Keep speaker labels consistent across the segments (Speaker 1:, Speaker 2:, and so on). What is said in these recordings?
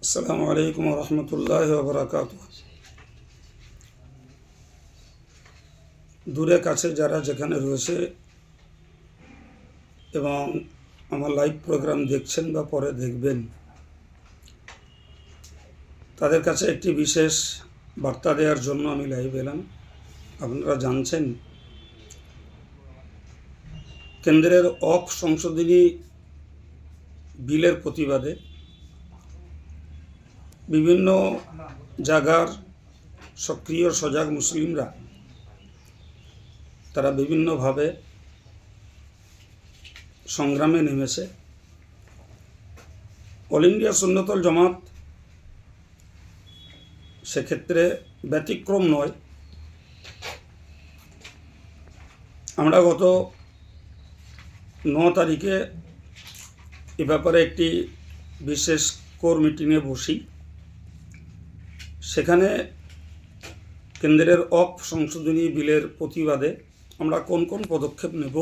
Speaker 1: আসসালামু আলাইকুম রহমতুল্লাহ বারাকাত। দূরে কাছে যারা যেখানে রয়েছে এবং আমার লাইভ প্রোগ্রাম দেখছেন বা পরে দেখবেন, তাদের কাছে একটি বিশেষ বার্তা দেওয়ার জন্য আমি লাইভ এলাম। আপনারা জানছেন, কেন্দ্রের অফ সংশোধনী বিলের প্রতিবাদে বিভিন্ন জায়গার সক্রিয় সজাগ মুসলিমরা তারা বিভিন্নভাবে সংগ্রামে নেমেছে। অল ইন্ডিয়া সুন্নতুল জামাত সেক্ষেত্রে ব্যতিক্রম নয়। আমরা গত 9 তারিখে এ ব্যাপারে একটি বিশেষ কোর মিটিংয়ে বসি। সেখানে কেন্দ্রের অফ সংশোধনী বিলের প্রতিবাদে আমরা কোন কোন পদক্ষেপ নেব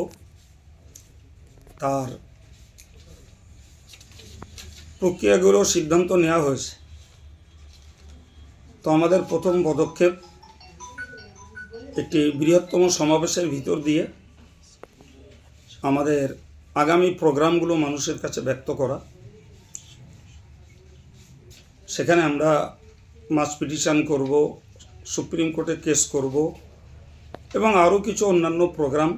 Speaker 1: তার প্রক্রিয়াগুলো সিদ্ধান্ত নেওয়া হয়েছে। তো আমাদের প্রথম পদক্ষেপ একটি বৃহত্তম সমাবেশের ভিতর দিয়ে আমাদের আগামী প্রোগ্রামগুলো মানুষের কাছে ব্যক্ত করা। সেখানে আমরা মাস পিটিশন করব, সুপ্রিম কোর্টে কেস করব এবং আরও কিছু অন্যান্য প্রোগ্রাম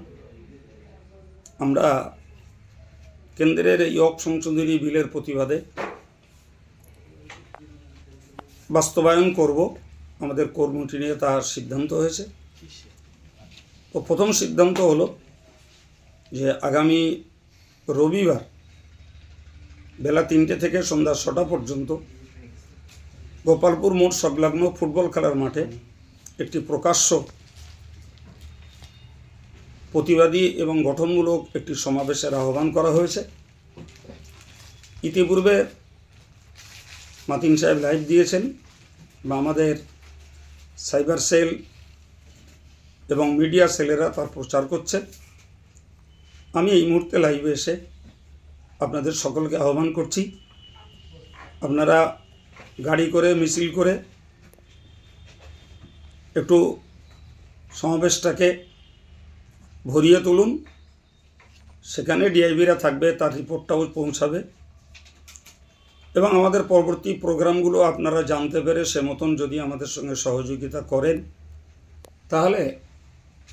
Speaker 1: আমরা কেন্দ্রের এই অফ সংশোধনী বিলের প্রতিবাদে বাস্তবায়ন করব। আমাদের কোর মিটিংয়ে তার সিদ্ধান্ত হয়েছে। তো প্রথম সিদ্ধান্ত হলো যে আগামী রবিবার বেলা 3টে থেকে সন্ধ্যা 6টা পর্যন্ত গোপালপুর মোড় সংলগ্ন ফুটবল খেলার মাঠে একটি প্রকাশ্য প্রতিবাদী এবং গঠনমূলক একটি সমাবেশের আহ্বান করা হয়েছে। ইতিপূর্বে মাতিন সাহেব লাইভ দিয়েছেন বা আমাদের সাইবার সেল এবং মিডিয়া সেলেরা তার প্রচার করছে। আমি এই মুহূর্তে লাইভে এসে আপনাদের সকলকে আহ্বান করছি, আপনারা গাড়ি করে মিছিল করে একটু সমাবেশটাকে ভরিয়ে তুলুন। সেখানে ডিআইবিরা থাকবে, তার রিপোর্টটাও পৌঁছাবে এবং আমাদের পরবর্তী প্রোগ্রামগুলো আপনারা জানতে পেরে সে মতন যদি আমাদের সঙ্গে সহযোগিতা করেন, তাহলে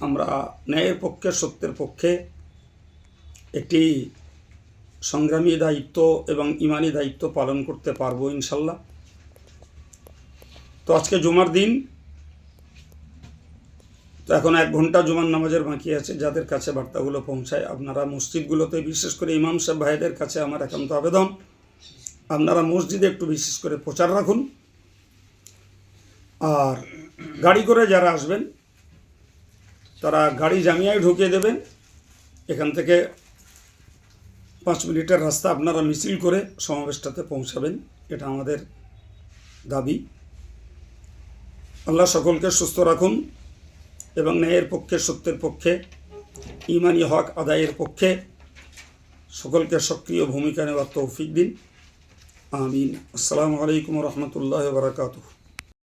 Speaker 1: আমরা ন্যায়ের পক্ষে, সত্যের পক্ষে একটি সংগ্রামী দায়িত্ব এবং ইমানি দায়িত্ব পালন করতে পারবো ইনশাল্লাহ। তো আজকে জুমার দিন, তো এখন 1 ঘন্টা জুমার নামাজের বাকি আছে। যাদের কাছে বার্তাগুলো পৌঁছায়, আপনারা মসজিদগুলোতে, বিশেষ করে ইমাম সাহেব ভাইদের কাছে আমার একান্ত আবেদন, আপনারা মসজিদে একটু বিশেষ করে প্রচার রাখুন। আর গাড়ি করে যারা আসবেন তারা গাড়ি জামিয়ায় ঢুকিয়ে দেবেন। এখান থেকে 5 মিনিটের রাস্তা আপনারা মিছিল করে সমাবেশটাতে পৌঁছাবেন, এটা আমাদের দাবি। আল্লাহ সকলকে সুস্থ রাখুন এবং ন্যায়ের পক্ষে, সত্যের পক্ষে, ইমানি হক আদায়ের পক্ষে সকলকে সক্রিয় ভূমিকা নেওয়ার তৌফিক দিন। আমিন। আসসালামু আলাইকুম রহমতুল্লাহ বারাকাতুহু।